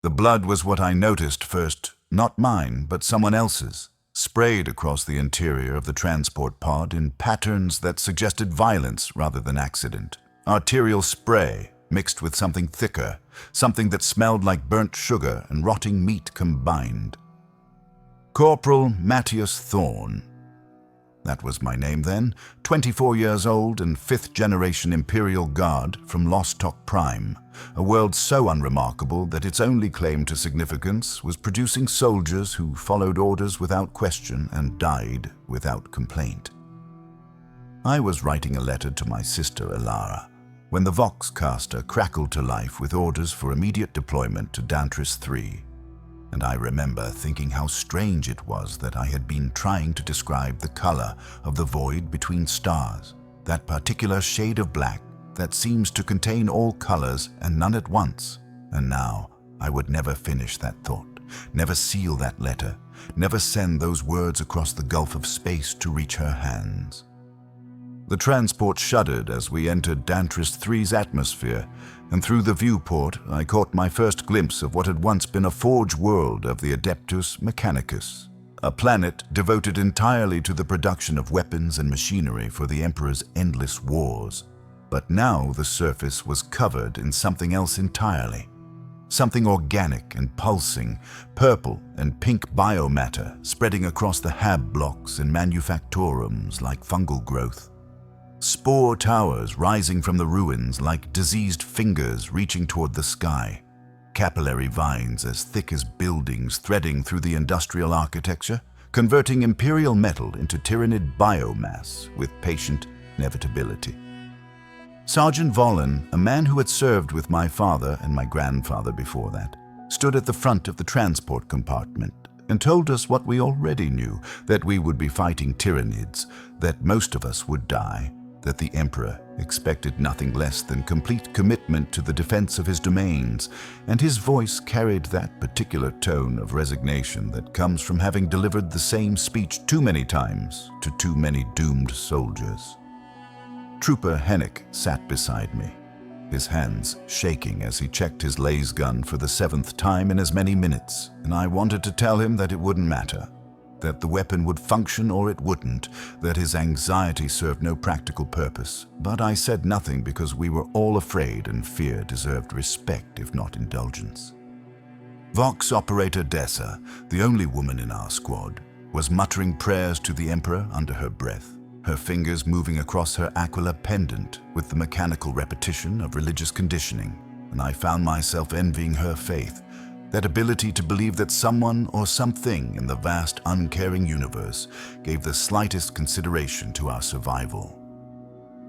The blood was what I noticed first, not mine, but someone else's, sprayed across the interior of the transport pod in patterns that suggested violence rather than accident. Arterial spray mixed with something thicker, something that smelled like burnt sugar and rotting meat combined. Corporal Matthias Thorne. That was my name then, 24 years old and 5th-generation Imperial Guard from Lostok Prime, a world so unremarkable that its only claim to significance was producing soldiers who followed orders without question and died without complaint. I was writing a letter to my sister Elara when the Voxcaster crackled to life with orders for immediate deployment to Dantris III. And I remember thinking how strange it was that I had been trying to describe the color of the void between stars, that particular shade of black that seems to contain all colors and none at once. And now I would never finish that thought, never seal that letter, never send those words across the gulf of space to reach her hands. The transport shuddered as we entered Dantris III's atmosphere, and through the viewport I caught my first glimpse of what had once been a forge world of the Adeptus Mechanicus, a planet devoted entirely to the production of weapons and machinery for the Emperor's endless wars. But now the surface was covered in something else entirely, something organic and pulsing, purple and pink biomatter spreading across the hab blocks and manufactorums like fungal growth. Spore towers rising from the ruins like diseased fingers reaching toward the sky. Capillary vines as thick as buildings threading through the industrial architecture, converting Imperial metal into tyrannid biomass with patient inevitability. Sergeant Volin, a man who had served with my father and my grandfather before that, stood at the front of the transport compartment and told us what we already knew, that we would be fighting tyrannids, that most of us would die, that the Emperor expected nothing less than complete commitment to the defense of his domains, and his voice carried that particular tone of resignation that comes from having delivered the same speech too many times to too many doomed soldiers. Trooper Hennick sat beside me, his hands shaking as he checked his laser gun for the 7th time in as many minutes, and I wanted to tell him that it wouldn't matter, that the weapon would function or it wouldn't, that his anxiety served no practical purpose. But I said nothing because we were all afraid, and fear deserved respect if not indulgence. Vox Operator Dessa, the only woman in our squad, was muttering prayers to the Emperor under her breath, her fingers moving across her aquila pendant with the mechanical repetition of religious conditioning, and I found myself envying her faith, that ability to believe that someone or something in the vast, uncaring universe gave the slightest consideration to our survival.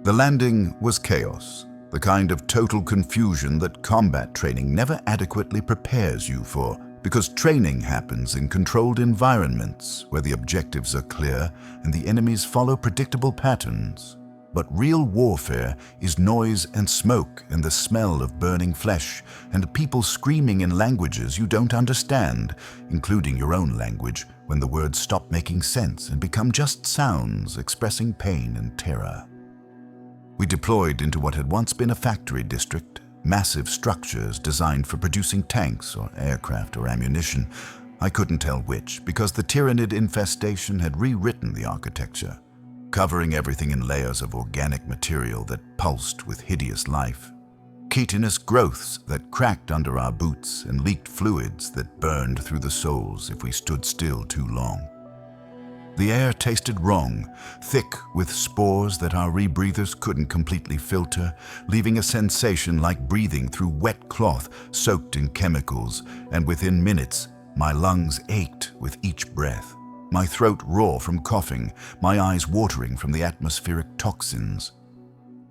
The landing was chaos, the kind of total confusion that combat training never adequately prepares you for, because training happens in controlled environments where the objectives are clear and the enemies follow predictable patterns. But real warfare is noise and smoke and the smell of burning flesh and people screaming in languages you don't understand, including your own language, when the words stop making sense and become just sounds expressing pain and terror. We deployed into what had once been a factory district, massive structures designed for producing tanks or aircraft or ammunition. I couldn't tell which, because the tyrannid infestation had rewritten the architecture, covering everything in layers of organic material that pulsed with hideous life. Chitinous growths that cracked under our boots and leaked fluids that burned through the soles if we stood still too long. The air tasted wrong, thick with spores that our rebreathers couldn't completely filter, leaving a sensation like breathing through wet cloth soaked in chemicals, and within minutes, my lungs ached with each breath. My throat raw from coughing, my eyes watering from the atmospheric toxins.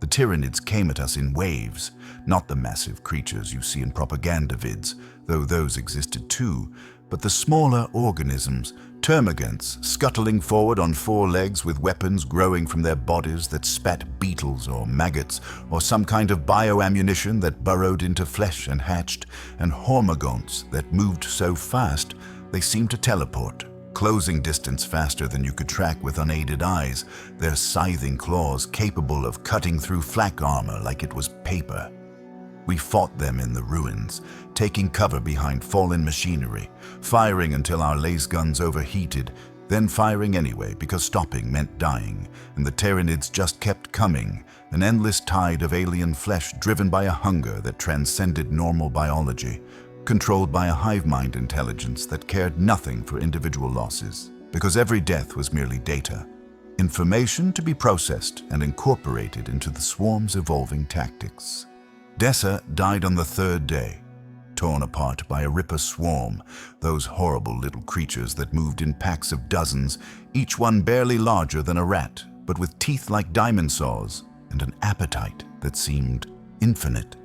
The tyrannids came at us in waves, not the massive creatures you see in propaganda vids, though those existed too, but the smaller organisms, termagants scuttling forward on 4 legs with weapons growing from their bodies that spat beetles or maggots or some kind of bioammunition that burrowed into flesh and hatched, and hormagaunts that moved so fast they seemed to teleport, closing distance faster than you could track with unaided eyes, their scything claws capable of cutting through flak armor like it was paper. We fought them in the ruins, taking cover behind fallen machinery, firing until our laser guns overheated, then firing anyway because stopping meant dying, and the Tyranids just kept coming, an endless tide of alien flesh driven by a hunger that transcended normal biology, controlled by a hive mind intelligence that cared nothing for individual losses, because every death was merely data, information to be processed and incorporated into the swarm's evolving tactics. Dessa died on the third day, torn apart by a Ripper swarm, those horrible little creatures that moved in packs of dozens, each one barely larger than a rat, but with teeth like diamond saws and an appetite that seemed infinite.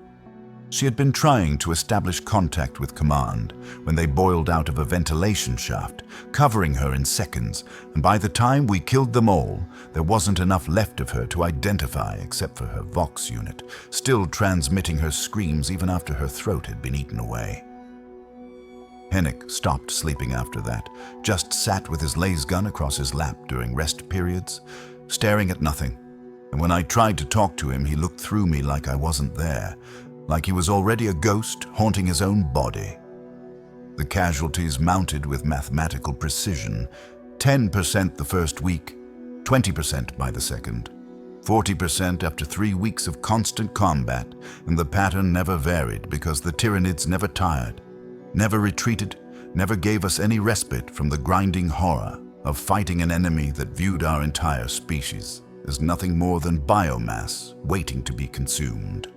She had been trying to establish contact with command when they boiled out of a ventilation shaft, covering her in seconds, and by the time we killed them all, there wasn't enough left of her to identify except for her Vox unit, still transmitting her screams even after her throat had been eaten away. Hennick stopped sleeping after that, just sat with his laser gun across his lap during rest periods, staring at nothing. And when I tried to talk to him, he looked through me like I wasn't there, like he was already a ghost haunting his own body. The casualties mounted with mathematical precision, 10% the first week, 20% by the second, 40% after 3 weeks of constant combat, and the pattern never varied because the Tyranids never tired, never retreated, never gave us any respite from the grinding horror of fighting an enemy that viewed our entire species as nothing more than biomass waiting to be consumed.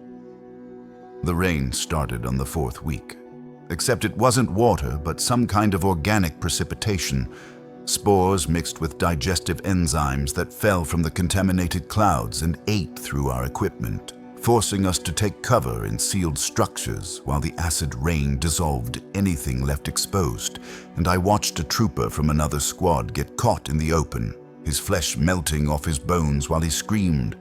The rain started on the 4th week, except it wasn't water but some kind of organic precipitation, spores mixed with digestive enzymes that fell from the contaminated clouds and ate through our equipment, forcing us to take cover in sealed structures while the acid rain dissolved anything left exposed, and I watched a trooper from another squad get caught in the open, his flesh melting off his bones while he screamed.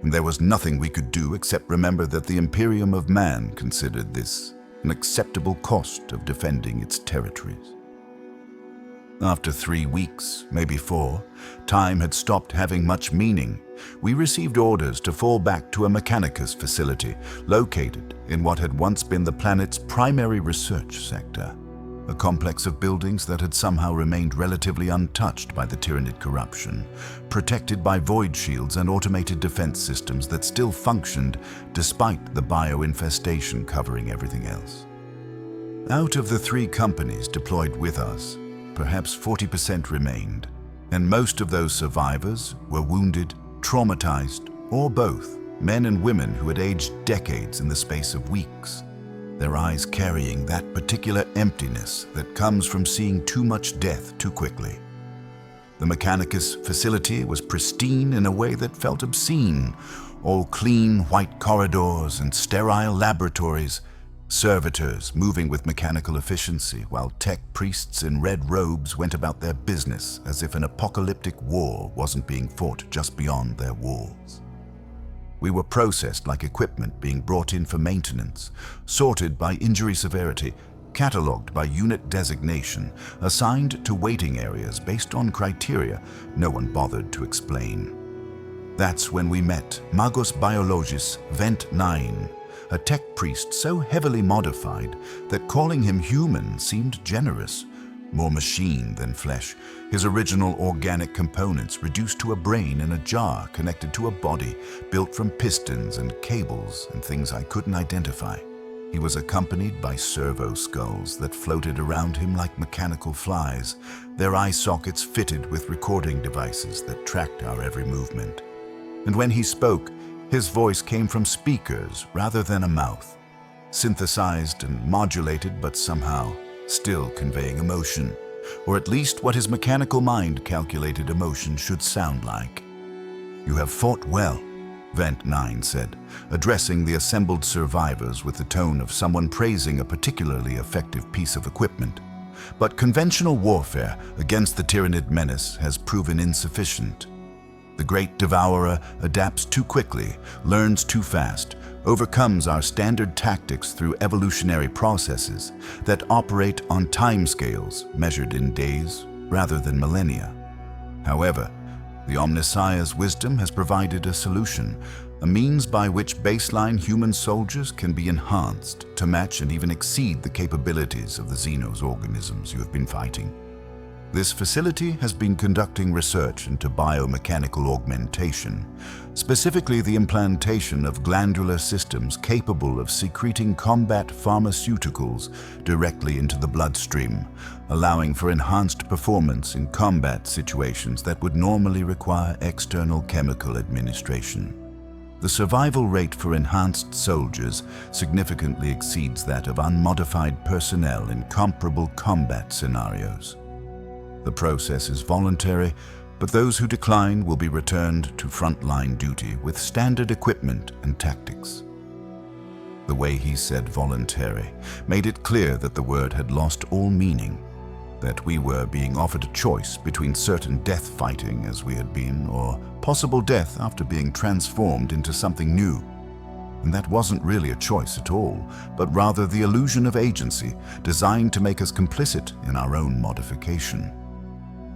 And there was nothing we could do except remember that the Imperium of man considered this an acceptable cost of defending its territories. After 3 weeks, maybe 4, time had stopped having much meaning. We received orders to fall back to a Mechanicus facility located in what had once been the planet's primary research sector, a complex of buildings that had somehow remained relatively untouched by the Tyranid corruption, protected by void shields and automated defense systems that still functioned despite the bio-infestation covering everything else. Out of the 3 companies deployed with us, perhaps 40% remained, and most of those survivors were wounded, traumatized, or both, men and women who had aged decades in the space of weeks, their eyes carrying that particular emptiness that comes from seeing too much death too quickly. The Mechanicus facility was pristine in a way that felt obscene, all clean white corridors and sterile laboratories, servitors moving with mechanical efficiency while tech priests in red robes went about their business as if an apocalyptic war wasn't being fought just beyond their walls. We were processed like equipment being brought in for maintenance, sorted by injury severity, catalogued by unit designation, assigned to waiting areas based on criteria no one bothered to explain. That's when we met Magos Biologis Vent 9, a tech priest so heavily modified that calling him human seemed generous, more machine than flesh, his original organic components reduced to a brain in a jar connected to a body built from pistons and cables and things I couldn't identify. He was accompanied by servo skulls that floated around him like mechanical flies, their eye sockets fitted with recording devices that tracked our every movement. And when he spoke, his voice came from speakers rather than a mouth, synthesized and modulated but somehow still conveying emotion, or at least what his mechanical mind calculated emotion should sound like. "You have fought well," Vent 9 said, addressing the assembled survivors with the tone of someone praising a particularly effective piece of equipment. "But conventional warfare against the Tyranid menace has proven insufficient. The Great Devourer adapts too quickly, learns too fast, overcomes our standard tactics through evolutionary processes that operate on timescales measured in days rather than millennia. However, the Omnissiah's wisdom has provided a solution, a means by which baseline human soldiers can be enhanced to match and even exceed the capabilities of the Xenos organisms you have been fighting. This facility has been conducting research into biomechanical augmentation, specifically the implantation of glandular systems capable of secreting combat pharmaceuticals directly into the bloodstream, allowing for enhanced performance in combat situations that would normally require external chemical administration. The survival rate for enhanced soldiers significantly exceeds that of unmodified personnel in comparable combat scenarios. The process is voluntary, but those who decline will be returned to frontline duty with standard equipment and tactics. The way he said voluntary made it clear that the word had lost all meaning, that we were being offered a choice between certain death fighting as we had been, or possible death after being transformed into something new. And that wasn't really a choice at all, but rather the illusion of agency designed to make us complicit in our own modification.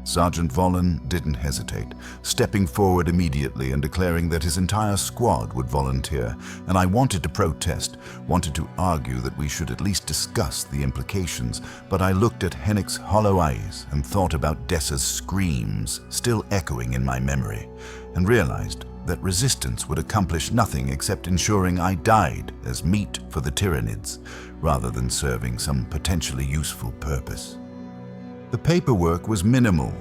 Sergeant Volin didn't hesitate, stepping forward immediately and declaring that his entire squad would volunteer, and I wanted to protest, wanted to argue that we should at least discuss the implications, but I looked at Hennick's hollow eyes and thought about Dessa's screams, still echoing in my memory, and realized that resistance would accomplish nothing except ensuring I died as meat for the Tyranids, rather than serving some potentially useful purpose. The paperwork was minimal,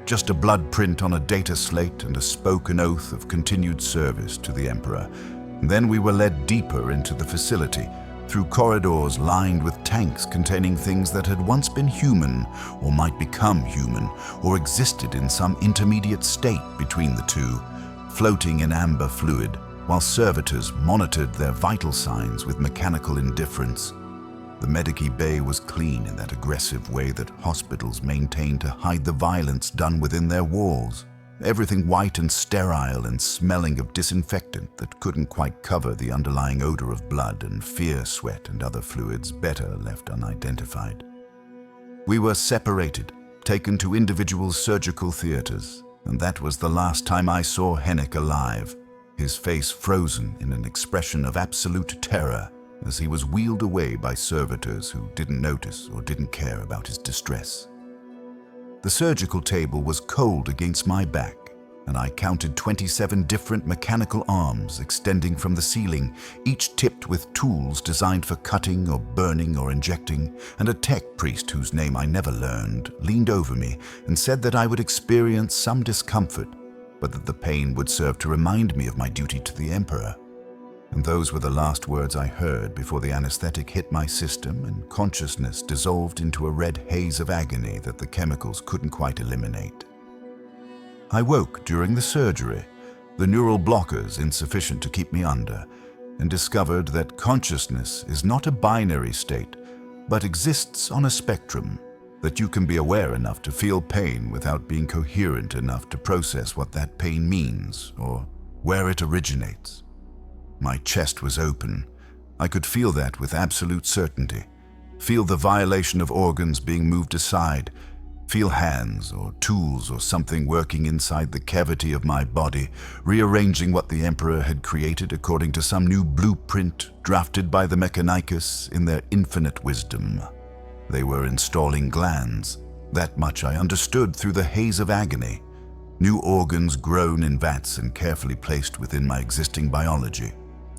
just a blood print on a data slate and a spoken oath of continued service to the Emperor. And then we were led deeper into the facility, through corridors lined with tanks containing things that had once been human, or might become human, or existed in some intermediate state between the two, floating in amber fluid, while servitors monitored their vital signs with mechanical indifference. The Medici Bay was clean in that aggressive way that hospitals maintain to hide the violence done within their walls. Everything white and sterile and smelling of disinfectant that couldn't quite cover the underlying odor of blood and fear sweat and other fluids better left unidentified. We were separated, taken to individual surgical theaters, and that was the last time I saw Hennick alive, his face frozen in an expression of absolute terror, as he was wheeled away by servitors who didn't notice or didn't care about his distress. The surgical table was cold against my back, and I counted 27 different mechanical arms extending from the ceiling, each tipped with tools designed for cutting or burning or injecting, and a tech priest whose name I never learned leaned over me and said that I would experience some discomfort, but that the pain would serve to remind me of my duty to the Emperor. And those were the last words I heard before the anesthetic hit my system and consciousness dissolved into a red haze of agony that the chemicals couldn't quite eliminate. I woke during the surgery, the neural blockers insufficient to keep me under, and discovered that consciousness is not a binary state, but exists on a spectrum, that you can be aware enough to feel pain without being coherent enough to process what that pain means or where it originates. My chest was open. I could feel that with absolute certainty. Feel the violation of organs being moved aside. Feel hands or tools or something working inside the cavity of my body, rearranging what the Emperor had created according to some new blueprint drafted by the Mechanicus in their infinite wisdom. They were installing glands. That much I understood through the haze of agony. New organs grown in vats and carefully placed within my existing biology.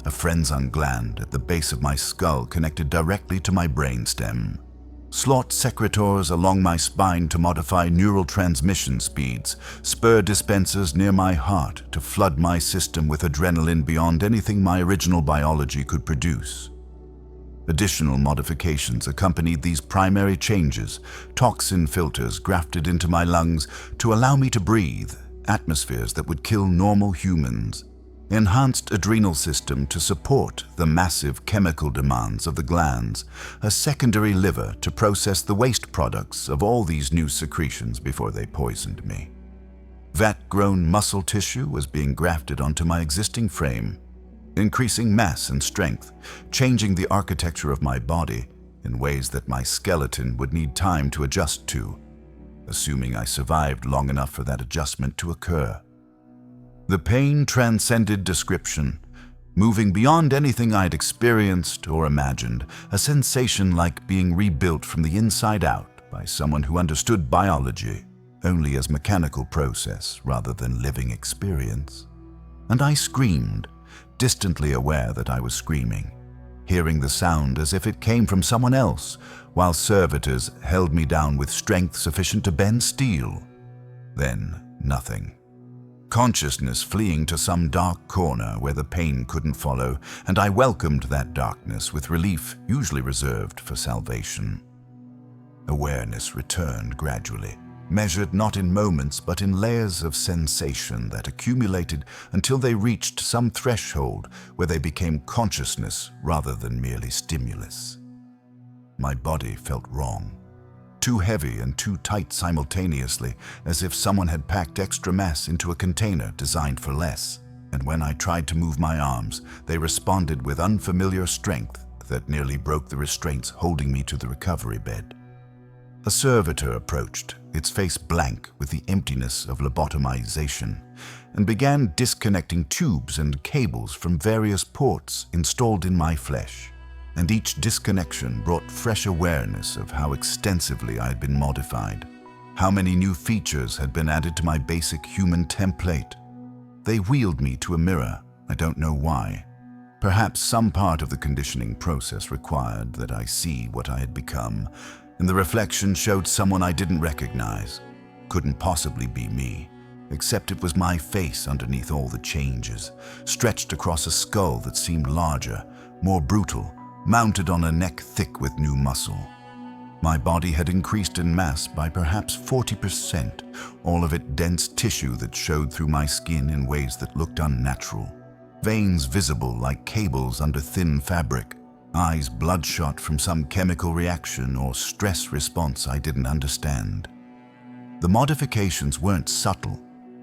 A Frenzon gland at the base of my skull connected directly to my brainstem. Slot secretors along my spine to modify neural transmission speeds. Spur dispensers near my heart to flood my system with adrenaline beyond anything my original biology could produce. Additional modifications accompanied these primary changes, toxin filters grafted into my lungs to allow me to breathe, atmospheres that would kill normal humans. Enhanced adrenal system to support the massive chemical demands of the glands, a secondary liver to process the waste products of all these new secretions before they poisoned me. Vat-grown muscle tissue was being grafted onto my existing frame, increasing mass and strength, changing the architecture of my body in ways that my skeleton would need time to adjust to, assuming I survived long enough for that adjustment to occur. The pain transcended description, moving beyond anything I'd experienced or imagined, a sensation like being rebuilt from the inside out by someone who understood biology only as mechanical process rather than living experience. And I screamed, distantly aware that I was screaming, hearing the sound as if it came from someone else, while servitors held me down with strength sufficient to bend steel. Then nothing. Consciousness fleeing to some dark corner where the pain couldn't follow, and I welcomed that darkness with relief usually reserved for salvation. Awareness returned gradually, measured not in moments but in layers of sensation that accumulated until they reached some threshold where they became consciousness rather than merely stimulus. My body felt wrong. Too heavy and too tight simultaneously, as if someone had packed extra mass into a container designed for less. And when I tried to move my arms, they responded with unfamiliar strength that nearly broke the restraints holding me to the recovery bed. A servitor approached, its face blank with the emptiness of lobotomization, and began disconnecting tubes and cables from various ports installed in my flesh. And each disconnection brought fresh awareness of how extensively I had been modified, how many new features had been added to my basic human template. They wheeled me to a mirror, I don't know why. Perhaps some part of the conditioning process required that I see what I had become, and the reflection showed someone I didn't recognize. Couldn't possibly be me, except it was my face underneath all the changes, stretched across a skull that seemed larger, more brutal, mounted on a neck thick with new muscle. My body had increased in mass by perhaps 40%, all of it dense tissue that showed through my skin in ways that looked unnatural. Veins visible like cables under thin fabric, eyes bloodshot from some chemical reaction or stress response I didn't understand. The modifications weren't subtle,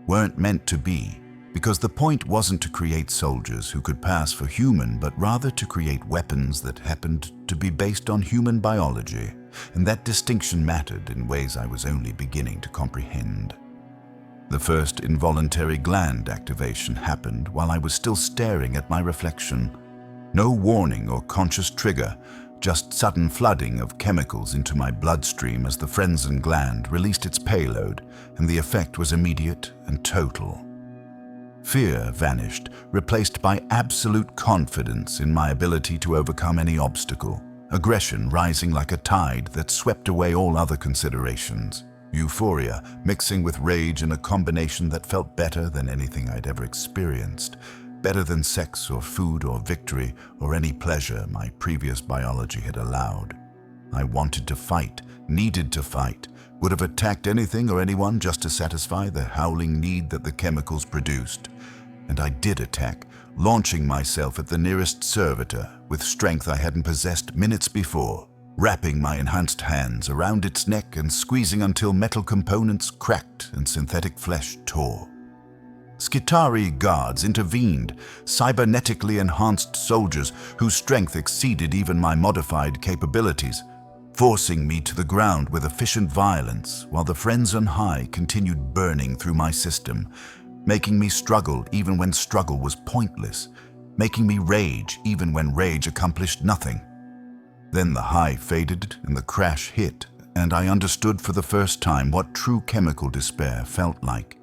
weren't meant to be, because the point wasn't to create soldiers who could pass for human, but rather to create weapons that happened to be based on human biology, and that distinction mattered in ways I was only beginning to comprehend. The first involuntary gland activation happened while I was still staring at my reflection. No warning or conscious trigger, just sudden flooding of chemicals into my bloodstream as the Frenzen gland released its payload, and the effect was immediate and total. Fear vanished, replaced by absolute confidence in my ability to overcome any obstacle, aggression rising like a tide that swept away all other considerations, euphoria mixing with rage in a combination that felt better than anything I'd ever experienced, better than sex or food or victory or any pleasure my previous biology had allowed. I wanted to fight, needed to fight, would have attacked anything or anyone just to satisfy the howling need that the chemicals produced. And I did attack, launching myself at the nearest servitor with strength I hadn't possessed minutes before, wrapping my enhanced hands around its neck and squeezing until metal components cracked and synthetic flesh tore. Skitari guards intervened, cybernetically enhanced soldiers whose strength exceeded even my modified capabilities, forcing me to the ground with efficient violence while the Frenzen high continued burning through my system, making me struggle even when struggle was pointless, making me rage even when rage accomplished nothing. Then the high faded and the crash hit, and I understood for the first time what true chemical despair felt like.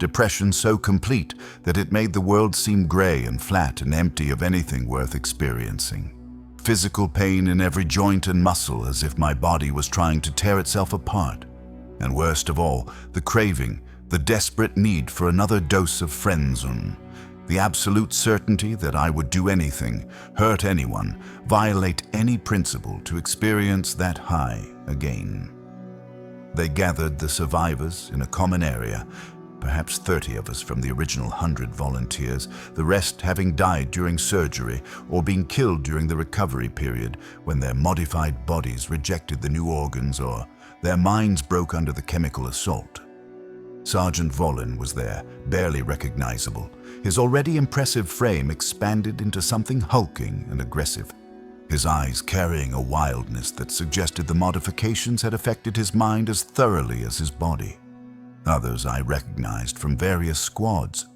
Depression so complete that it made the world seem gray and flat and empty of anything worth experiencing. Physical pain in every joint and muscle as if my body was trying to tear itself apart. And worst of all, the craving, the desperate need for another dose of Frenzen. The absolute certainty that I would do anything, hurt anyone, violate any principle to experience that high again. They gathered the survivors in a common area, perhaps 30 of us from the original 100 volunteers, the rest having died during surgery or being killed during the recovery period when their modified bodies rejected the new organs or their minds broke under the chemical assault. Sergeant Volin was there, barely recognizable, his already impressive frame expanded into something hulking and aggressive, his eyes carrying a wildness that suggested the modifications had affected his mind as thoroughly as his body. Others I recognized from various squads.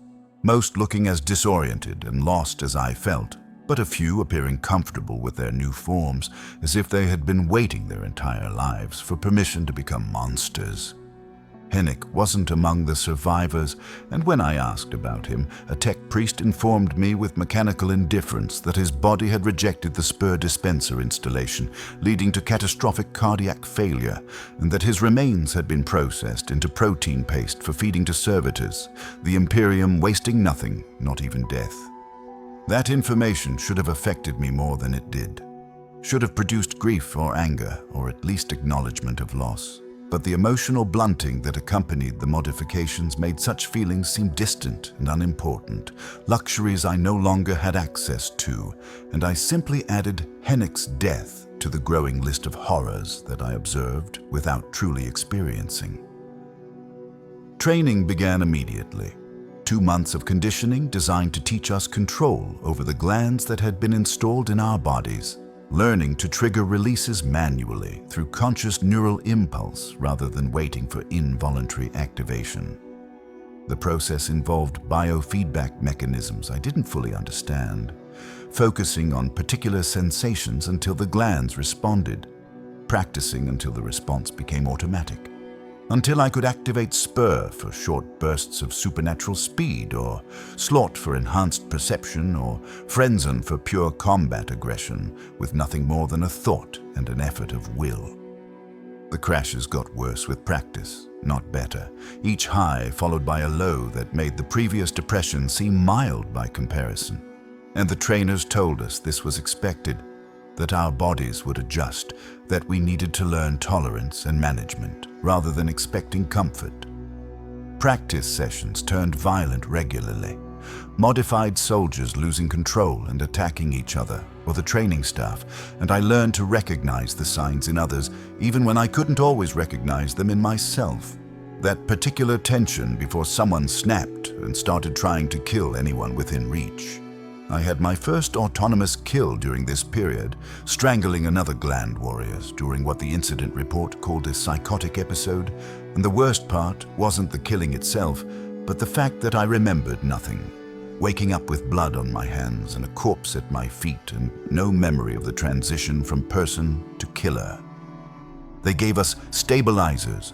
most looking as disoriented and lost as I felt, but a few appearing comfortable with their new forms, as if they had been waiting their entire lives for permission to become monsters. Hennick wasn't among the survivors, and when I asked about him, a tech priest informed me with mechanical indifference that his body had rejected the spur dispenser installation, leading to catastrophic cardiac failure, and that his remains had been processed into protein paste for feeding to servitors, the Imperium wasting nothing, not even death. That information should have affected me more than it did. Should have produced grief or anger, or at least acknowledgement of loss. But the emotional blunting that accompanied the modifications made such feelings seem distant and unimportant, luxuries I no longer had access to, and I simply added Hennick's death to the growing list of horrors that I observed without truly experiencing. Training began immediately. 2 months of conditioning designed to teach us control over the glands that had been installed in our bodies, learning to trigger releases manually through conscious neural impulse rather than waiting for involuntary activation. The process involved biofeedback mechanisms I didn't fully understand, focusing on particular sensations until the glands responded, practicing until the response became automatic. Until I could activate Spur for short bursts of supernatural speed, or Slot for enhanced perception, or Frenzen for pure combat aggression, with nothing more than a thought and an effort of will. The crashes got worse with practice, not better, each high followed by a low that made the previous depression seem mild by comparison. And the trainers told us this was expected, that our bodies would adjust, that we needed to learn tolerance and management, rather than expecting comfort. Practice sessions turned violent regularly, modified soldiers losing control and attacking each other, or the training staff, and I learned to recognize the signs in others, even when I couldn't always recognize them in myself. That particular tension before someone snapped and started trying to kill anyone within reach. I had my first autonomous kill during this period, strangling another Gland-Warrior during what the incident report called a psychotic episode, and the worst part wasn't the killing itself, but the fact that I remembered nothing, waking up with blood on my hands and a corpse at my feet and no memory of the transition from person to killer. They gave us stabilizers,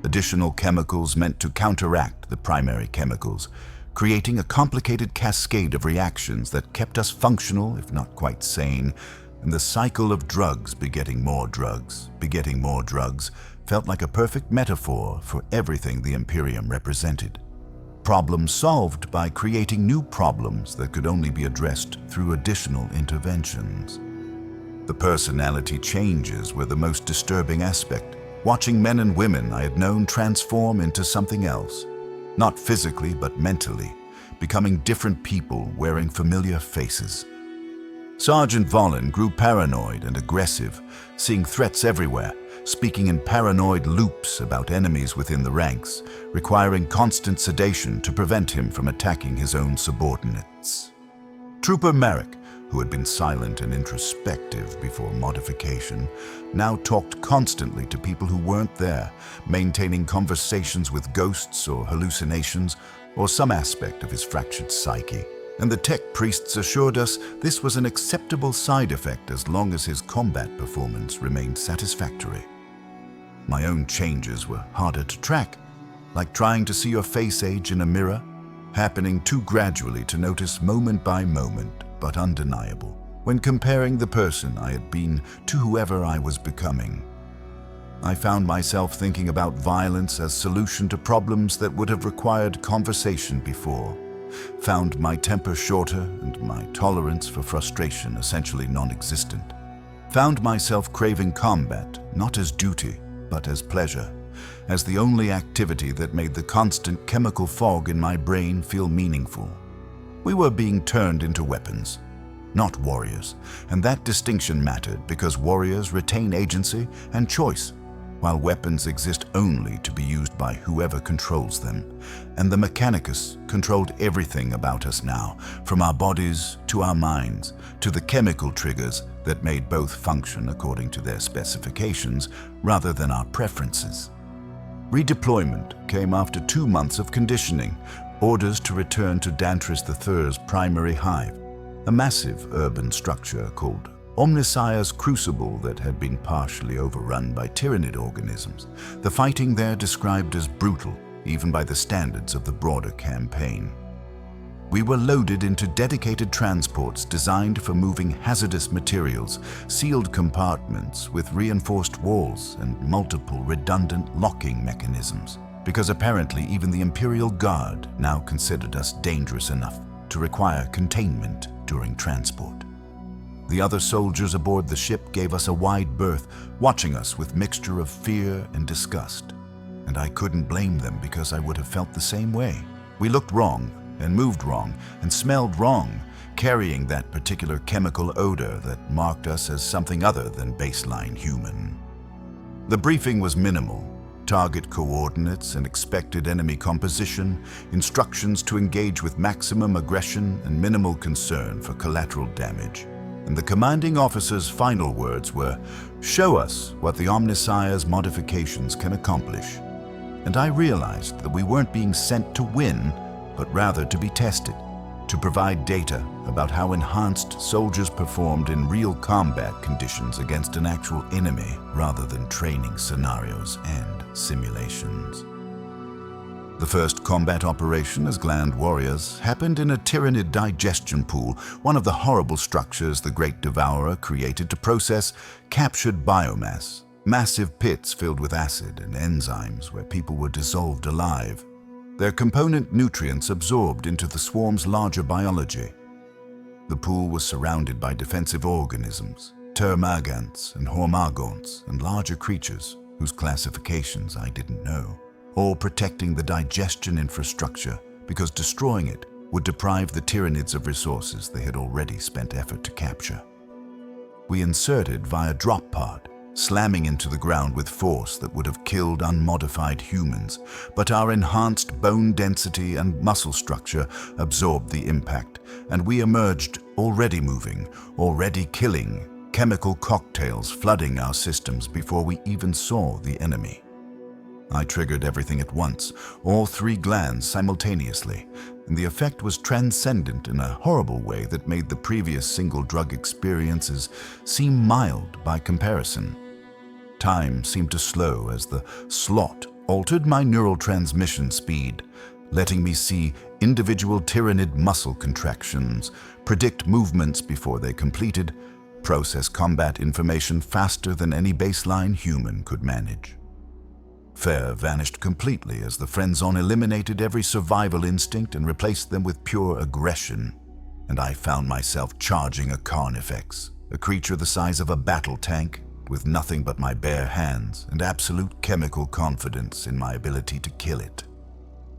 additional chemicals meant to counteract the primary chemicals, creating a complicated cascade of reactions that kept us functional, if not quite sane, and the cycle of drugs begetting more drugs, felt like a perfect metaphor for everything the Imperium represented. Problems solved by creating new problems that could only be addressed through additional interventions. The personality changes were the most disturbing aspect, watching men and women I had known transform into something else. Not physically, but mentally, becoming different people wearing familiar faces. Sergeant Volin grew paranoid and aggressive, seeing threats everywhere, speaking in paranoid loops about enemies within the ranks, requiring constant sedation to prevent him from attacking his own subordinates. Trooper Merrick, who had been silent and introspective before modification, now talked constantly to people who weren't there, maintaining conversations with ghosts or hallucinations, or some aspect of his fractured psyche. And the tech priests assured us this was an acceptable side effect as long as his combat performance remained satisfactory. My own changes were harder to track, like trying to see your face age in a mirror, happening too gradually to notice moment by moment, but undeniable, when comparing the person I had been to whoever I was becoming. I found myself thinking about violence as solution to problems that would have required conversation before, found my temper shorter and my tolerance for frustration essentially non-existent, found myself craving combat not as duty, but as pleasure, as the only activity that made the constant chemical fog in my brain feel meaningful. We were being turned into weapons, not warriors, and that distinction mattered because warriors retain agency and choice, while weapons exist only to be used by whoever controls them. And the Mechanicus controlled everything about us now, from our bodies to our minds, to the chemical triggers that made both function according to their specifications rather than our preferences. Redeployment came after 2 months of conditioning, orders to return to Dantris III's primary hive, a massive urban structure called Omnissiah's Crucible that had been partially overrun by tyrannid organisms. The fighting there described as brutal, even by the standards of the broader campaign. We were loaded into dedicated transports designed for moving hazardous materials, sealed compartments with reinforced walls and multiple redundant locking mechanisms, because apparently even the Imperial Guard now considered us dangerous enough to require containment during transport. The other soldiers aboard the ship gave us a wide berth, watching us with mixture of fear and disgust. And I couldn't blame them because I would have felt the same way. We looked wrong, and moved wrong, and smelled wrong, carrying that particular chemical odor that marked us as something other than baseline human. The briefing was minimal. Target coordinates and expected enemy composition, instructions to engage with maximum aggression and minimal concern for collateral damage. And the commanding officer's final words were, "Show us what the Omnissiah's modifications can accomplish." And I realized that we weren't being sent to win, but rather to be tested, to provide data about how enhanced soldiers performed in real combat conditions against an actual enemy rather than training scenarios and simulations. The first combat operation as Gland-Warriors happened in a tyrannid digestion pool, one of the horrible structures the Great Devourer created to process captured biomass, massive pits filled with acid and enzymes where people were dissolved alive, their component nutrients absorbed into the swarm's larger biology. The pool was surrounded by defensive organisms, termagants and hormagants, and larger creatures whose classifications I didn't know, all protecting the digestion infrastructure because destroying it would deprive the tyrannids of resources they had already spent effort to capture. We inserted via drop pod, slamming into the ground with force that would have killed unmodified humans, but our enhanced bone density and muscle structure absorbed the impact, and we emerged already moving, already killing, chemical cocktails flooding our systems before we even saw the enemy. I triggered everything at once, all three glands simultaneously, and the effect was transcendent in a horrible way that made the previous single drug experiences seem mild by comparison. Time seemed to slow as the slot altered my neural transmission speed, letting me see individual tyrannid muscle contractions, predict movements before they completed, process combat information faster than any baseline human could manage. Fear vanished completely as the friend-zone eliminated every survival instinct and replaced them with pure aggression, and I found myself charging a Carnifex, a creature the size of a battle tank, with nothing but my bare hands and absolute chemical confidence in my ability to kill it.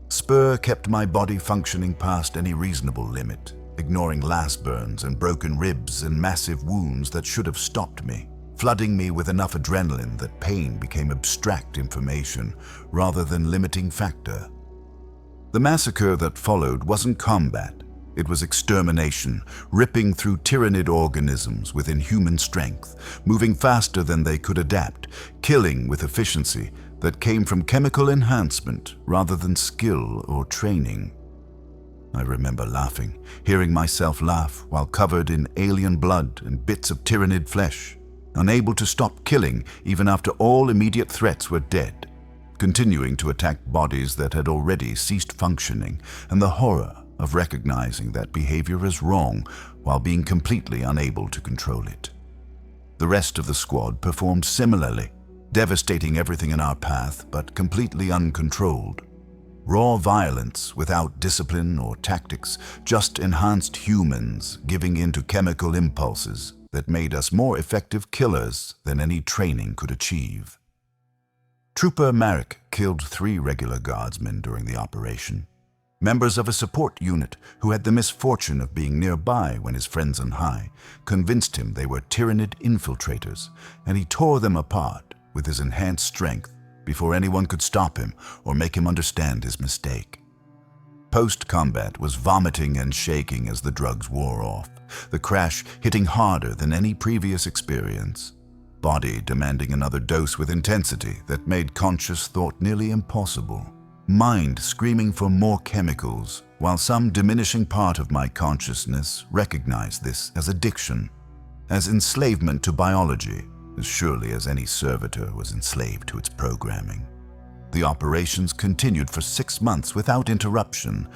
Spur kept my body functioning past any reasonable limit, ignoring last burns and broken ribs and massive wounds that should have stopped me, flooding me with enough adrenaline that pain became abstract information rather than limiting factor. The massacre that followed wasn't combat. It was extermination, ripping through tyrannid organisms within human strength, moving faster than they could adapt, killing with efficiency that came from chemical enhancement rather than skill or training. I remember laughing, hearing myself laugh while covered in alien blood and bits of tyrannid flesh, unable to stop killing even after all immediate threats were dead, continuing to attack bodies that had already ceased functioning, and the horror of recognizing that behavior as wrong while being completely unable to control it. The rest of the squad performed similarly, devastating everything in our path but completely uncontrolled. Raw violence without discipline or tactics, just enhanced humans giving in to chemical impulses that made us more effective killers than any training could achieve. Trooper Marek killed 3 regular guardsmen during the operation, members of a support unit who had the misfortune of being nearby when his friends on high convinced him they were tyrannid infiltrators, and he tore them apart with his enhanced strength before anyone could stop him or make him understand his mistake. Post-combat was vomiting and shaking as the drugs wore off, the crash hitting harder than any previous experience, body demanding another dose with intensity that made conscious thought nearly impossible. mind screaming for more chemicals, while some diminishing part of my consciousness recognized this as addiction, as enslavement to biology, as surely as any servitor was enslaved to its programming. The operations continued for 6 months without interruption.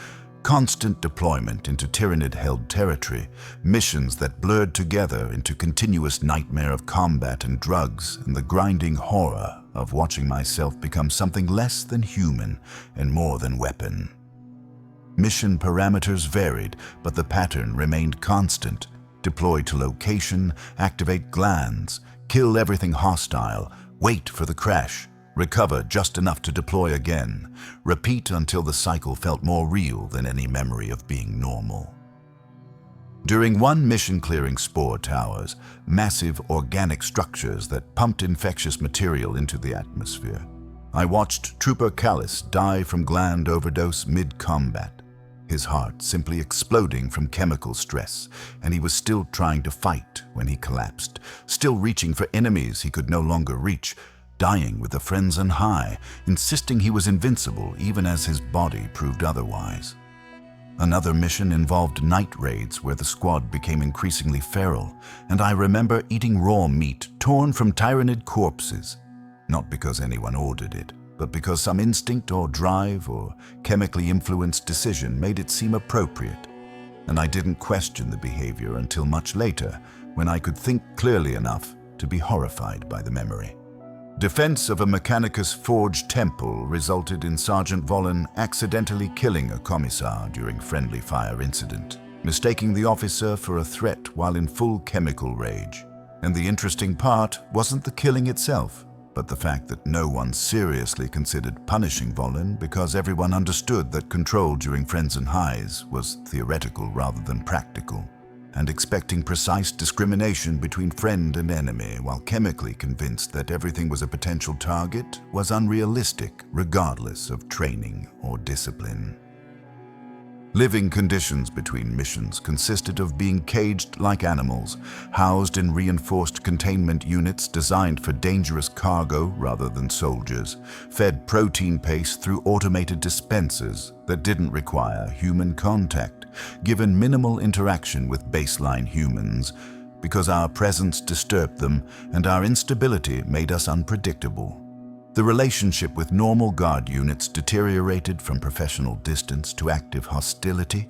Constant deployment into Tyranid-held territory, missions that blurred together into continuous nightmare of combat and drugs, and the grinding horror of watching myself become something less than human and more than weapon. Mission parameters varied, but the pattern remained constant. Deploy to location, activate glands, kill everything hostile, wait for the crash, recover just enough to deploy again, repeat until the cycle felt more real than any memory of being normal. During one mission clearing spore towers, massive organic structures that pumped infectious material into the atmosphere, I watched Trooper Callis die from gland overdose mid-combat, his heart simply exploding from chemical stress, and he was still trying to fight when he collapsed, still reaching for enemies he could no longer reach, dying with the friends on high, insisting he was invincible even as his body proved otherwise. Another mission involved night raids where the squad became increasingly feral, and I remember eating raw meat torn from Tyranid corpses, not because anyone ordered it, but because some instinct or drive or chemically influenced decision made it seem appropriate. And I didn't question the behavior until much later, when I could think clearly enough to be horrified by the memory. Defense of a Mechanicus forged temple resulted in Sergeant Volin accidentally killing a commissar during friendly fire incident, mistaking the officer for a threat while in full chemical rage. And the interesting part wasn't the killing itself, but the fact that no one seriously considered punishing Volin because everyone understood that control during Friends and Highs was theoretical rather than practical, and expecting precise discrimination between friend and enemy while chemically convinced that everything was a potential target was unrealistic regardless of training or discipline. Living conditions between missions consisted of being caged like animals, housed in reinforced containment units designed for dangerous cargo rather than soldiers, fed protein paste through automated dispensers that didn't require human contact, given minimal interaction with baseline humans, because our presence disturbed them and our instability made us unpredictable. The relationship with normal guard units deteriorated from professional distance to active hostility.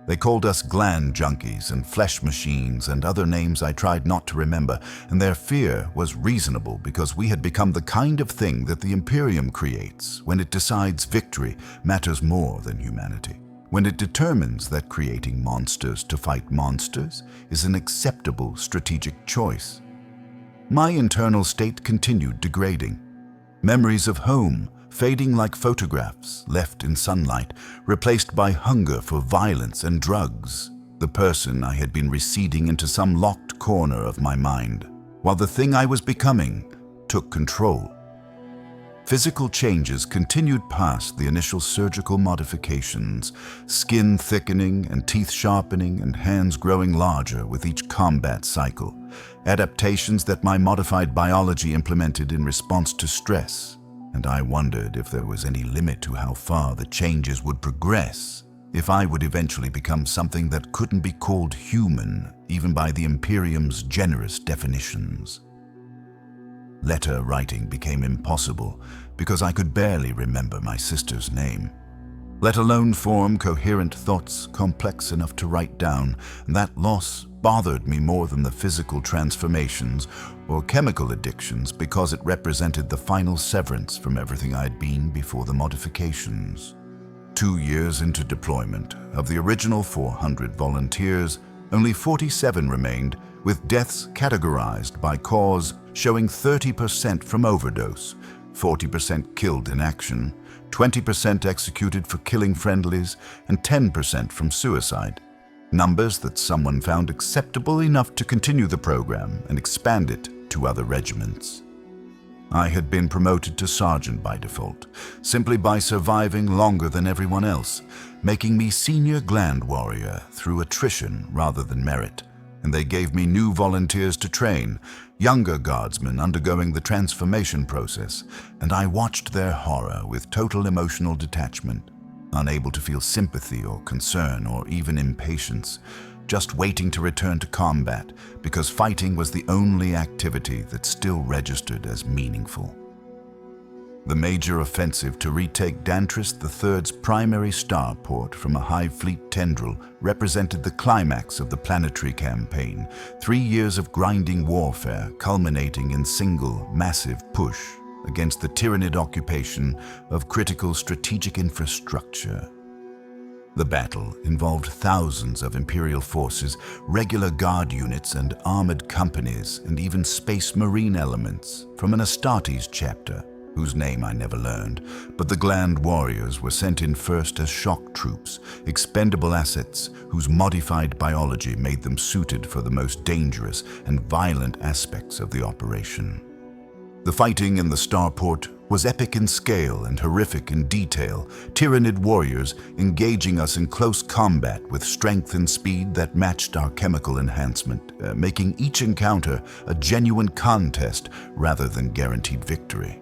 They called us gland junkies and flesh machines and other names I tried not to remember, and their fear was reasonable because we had become the kind of thing that the Imperium creates when it decides victory matters more than humanity, when it determines that creating monsters to fight monsters is an acceptable strategic choice. My internal state continued degrading. Memories of home, fading like photographs left in sunlight, replaced by hunger for violence and drugs. The person I had been receding into some locked corner of my mind, while the thing I was becoming took control. Physical changes continued past the initial surgical modifications, skin thickening and teeth sharpening and hands growing larger with each combat cycle, adaptations that my modified biology implemented in response to stress, and I wondered if there was any limit to how far the changes would progress, if I would eventually become something that couldn't be called human, even by the Imperium's generous definitions. Letter writing became impossible because I could barely remember my sister's name, let alone form coherent thoughts complex enough to write down, and that loss bothered me more than the physical transformations or chemical addictions because it represented the final severance from everything I'd been before the modifications. 2 years into deployment, of the original 400 volunteers, only 47 remained, with deaths categorized by cause showing 30% from overdose, 40% killed in action, 20% executed for killing friendlies, and 10% from suicide. Numbers that someone found acceptable enough to continue the program and expand it to other regiments. I had been promoted to sergeant by default, simply by surviving longer than everyone else, making me senior Gland-Warrior through attrition rather than merit, and they gave me new volunteers to train, younger guardsmen undergoing the transformation process, and I watched their horror with total emotional detachment, unable to feel sympathy or concern or even impatience, just waiting to return to combat because fighting was the only activity that still registered as meaningful. The major offensive to retake Dantris III's primary starport from a Hive fleet tendril represented the climax of the planetary campaign, 3 years of grinding warfare culminating in single, massive push against the Tyranid occupation of critical strategic infrastructure. The battle involved thousands of Imperial forces, regular guard units and armored companies, and even space marine elements from an Astartes chapter, whose name I never learned, but the Gland-Warriors were sent in first as shock troops, expendable assets whose modified biology made them suited for the most dangerous and violent aspects of the operation. The fighting in the starport was epic in scale and horrific in detail, Tyranid warriors engaging us in close combat with strength and speed that matched our chemical enhancement, making each encounter a genuine contest rather than guaranteed victory.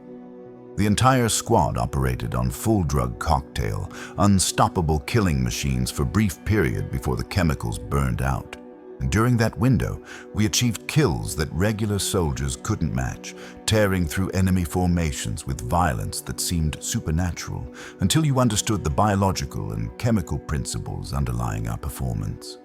The entire squad operated on full drug cocktail, unstoppable killing machines for a brief period before the chemicals burned out. And during that window, we achieved kills that regular soldiers couldn't match, tearing through enemy formations with violence that seemed supernatural until you understood the biological and chemical principles underlying our performance.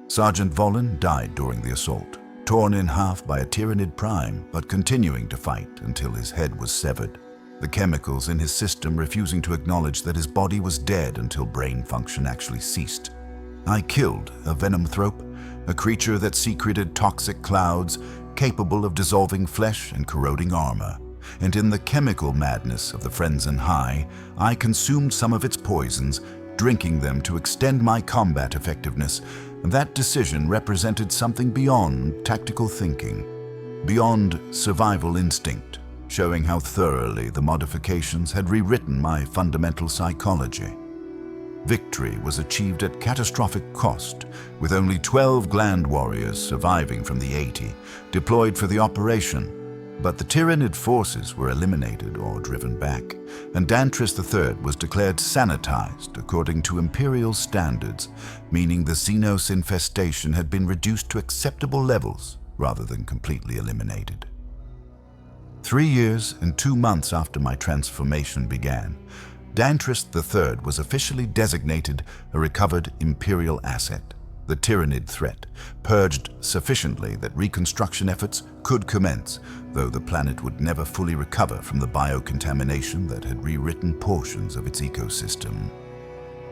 Sergeant Volin died during the assault, torn in half by a Tyranid prime, but continuing to fight until his head was severed, the chemicals in his system refusing to acknowledge that his body was dead until brain function actually ceased. I killed a venomthrope, a creature that secreted toxic clouds capable of dissolving flesh and corroding armor, and in the chemical madness of the Frenzen High, I consumed some of its poisons, drinking them to extend my combat effectiveness. That decision represented something beyond tactical thinking, beyond survival instinct, showing how thoroughly the modifications had rewritten my fundamental psychology. Victory was achieved at catastrophic cost, with only 12 Gland-Warriors surviving from the 80 deployed for the operation. But the Tyranid forces were eliminated or driven back, and Dantris III was declared sanitized according to Imperial standards, meaning the Xenos infestation had been reduced to acceptable levels rather than completely eliminated. 3 years and 2 months after my transformation began, Dantris III was officially designated a recovered Imperial asset. The Tyranid threat purged sufficiently that reconstruction efforts could commence, though the planet would never fully recover from the biocontamination that had rewritten portions of its ecosystem.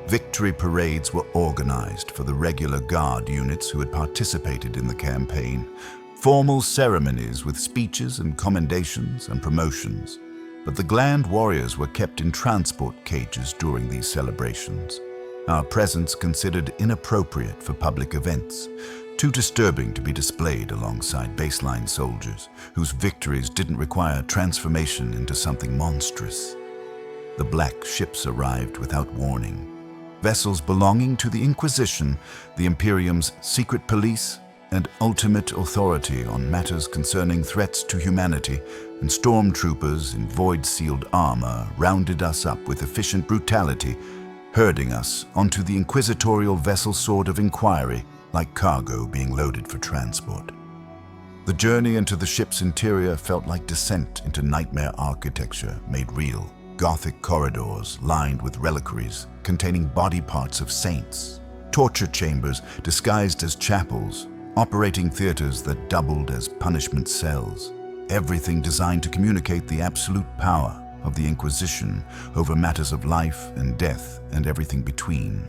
Victory parades were organized for the regular guard units who had participated in the campaign, formal ceremonies with speeches and commendations and promotions. But the Gland-Warriors were kept in transport cages during these celebrations, our presence considered inappropriate for public events, too disturbing to be displayed alongside baseline soldiers whose victories didn't require transformation into something monstrous. The black ships arrived without warning, vessels belonging to the Inquisition, the Imperium's secret police and ultimate authority on matters concerning threats to humanity, and stormtroopers in void-sealed armor rounded us up with efficient brutality, herding us onto the inquisitorial vessel Sword of Inquiry like cargo being loaded for transport. The journey into the ship's interior felt like descent into nightmare architecture made real, Gothic corridors lined with reliquaries containing body parts of saints, torture chambers disguised as chapels, operating theaters that doubled as punishment cells, everything designed to communicate the absolute power of the Inquisition over matters of life and death and everything between.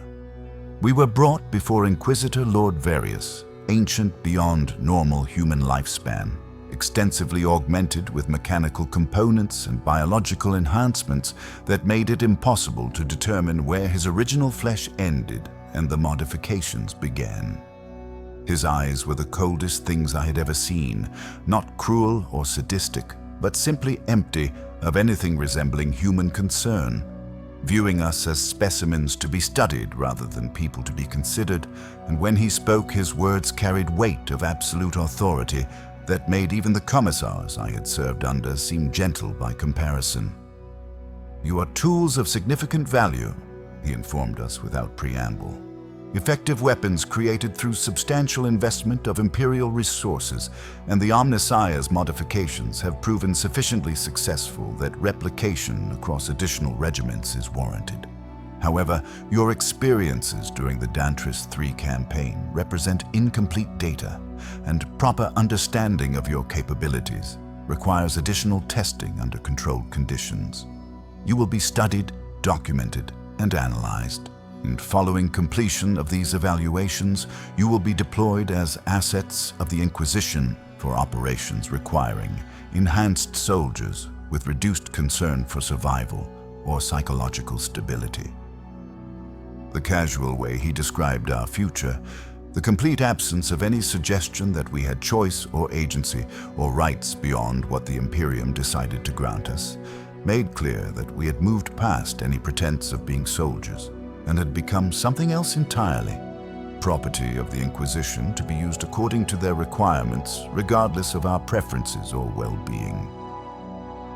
We were brought before Inquisitor Lord Various, ancient beyond normal human lifespan, extensively augmented with mechanical components and biological enhancements that made it impossible to determine where his original flesh ended and the modifications began. His eyes were the coldest things I had ever seen, not cruel or sadistic, but simply empty of anything resembling human concern. viewing us as specimens to be studied rather than people to be considered, and when he spoke, his words carried weight of absolute authority that made even the commissars I had served under seem gentle by comparison. "You are tools of significant value," he informed us without preamble. "Effective weapons created through substantial investment of Imperial resources, and the Omnissiah's modifications have proven sufficiently successful that replication across additional regiments is warranted. However, your experiences during the Dantris III campaign represent incomplete data, and proper understanding of your capabilities requires additional testing under controlled conditions. You will be studied, documented, and analyzed. And following completion of these evaluations, you will be deployed as assets of the Inquisition for operations requiring enhanced soldiers with reduced concern for survival or psychological stability." The casual way he described our future, the complete absence of any suggestion that we had choice or agency or rights beyond what the Imperium decided to grant us, made clear that we had moved past any pretense of being soldiers and had become something else entirely, property of the Inquisition to be used according to their requirements, regardless of our preferences or well-being.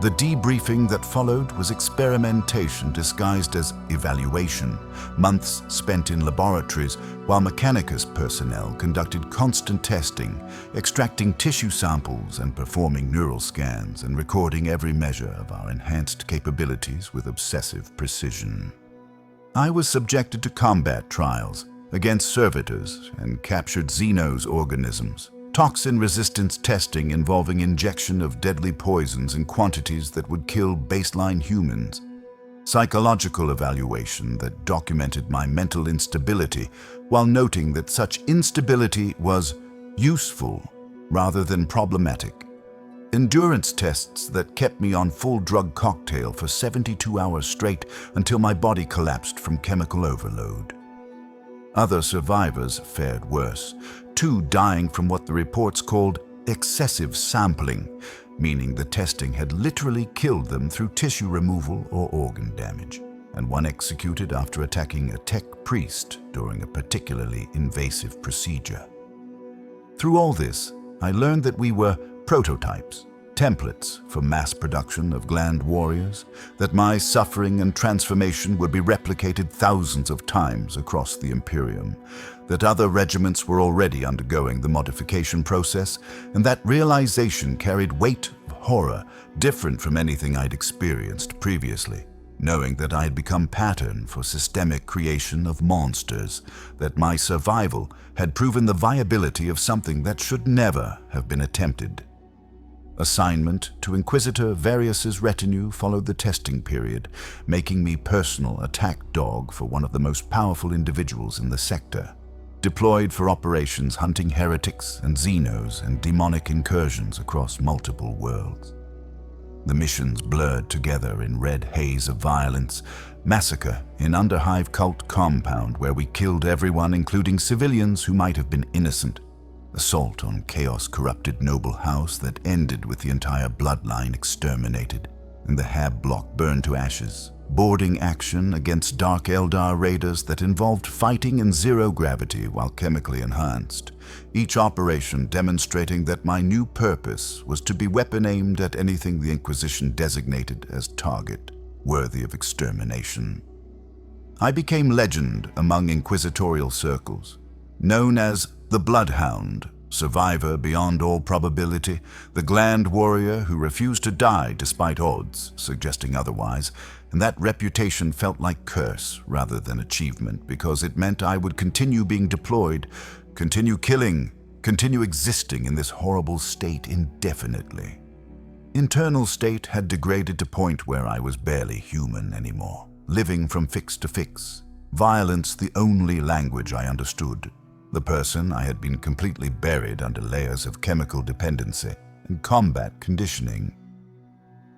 The debriefing that followed was experimentation disguised as evaluation, months spent in laboratories while Mechanicus personnel conducted constant testing, extracting tissue samples and performing neural scans and recording every measure of our enhanced capabilities with obsessive precision. I was subjected to combat trials against servitors and captured Xenos organisms, toxin resistance testing involving injection of deadly poisons in quantities that would kill baseline humans, psychological evaluation that documented my mental instability while noting that such instability was useful rather than problematic, endurance tests that kept me on full drug cocktail for 72 hours straight until my body collapsed from chemical overload. Other survivors fared worse, two dying from what the reports called excessive sampling, meaning the testing had literally killed them through tissue removal or organ damage, and one executed after attacking a tech priest during a particularly invasive procedure. Through all this, I learned that we were prototypes, templates for mass production of Gland-Warriors, that my suffering and transformation would be replicated thousands of times across the Imperium, that other regiments were already undergoing the modification process, and that realization carried weight of horror different from anything I'd experienced previously, knowing that I had become pattern for systemic creation of monsters, that my survival had proven the viability of something that should never have been attempted. Assignment to Inquisitor Varius's retinue followed the testing period, making me personal attack dog for one of the most powerful individuals in the sector, deployed for operations hunting heretics and Xenos and demonic incursions across multiple worlds. The missions blurred together in red haze of violence, massacre in Underhive cult compound where we killed everyone including civilians who might have been innocent, assault on chaos-corrupted noble house that ended with the entire bloodline exterminated, and the Hab block burned to ashes, boarding action against Dark Eldar raiders that involved fighting in zero gravity while chemically enhanced, each operation demonstrating that my new purpose was to be weapon-aimed at anything the Inquisition designated as target, worthy of extermination. I became legend among inquisitorial circles, known as the Bloodhound, survivor beyond all probability, the Gland-Warrior who refused to die despite odds suggesting otherwise, and that reputation felt like curse rather than achievement because it meant I would continue being deployed, continue killing, continue existing in this horrible state indefinitely. Internal state had degraded to point where I was barely human anymore, living from fix to fix, violence the only language I understood. The person I had been completely buried under layers of chemical dependency and combat conditioning.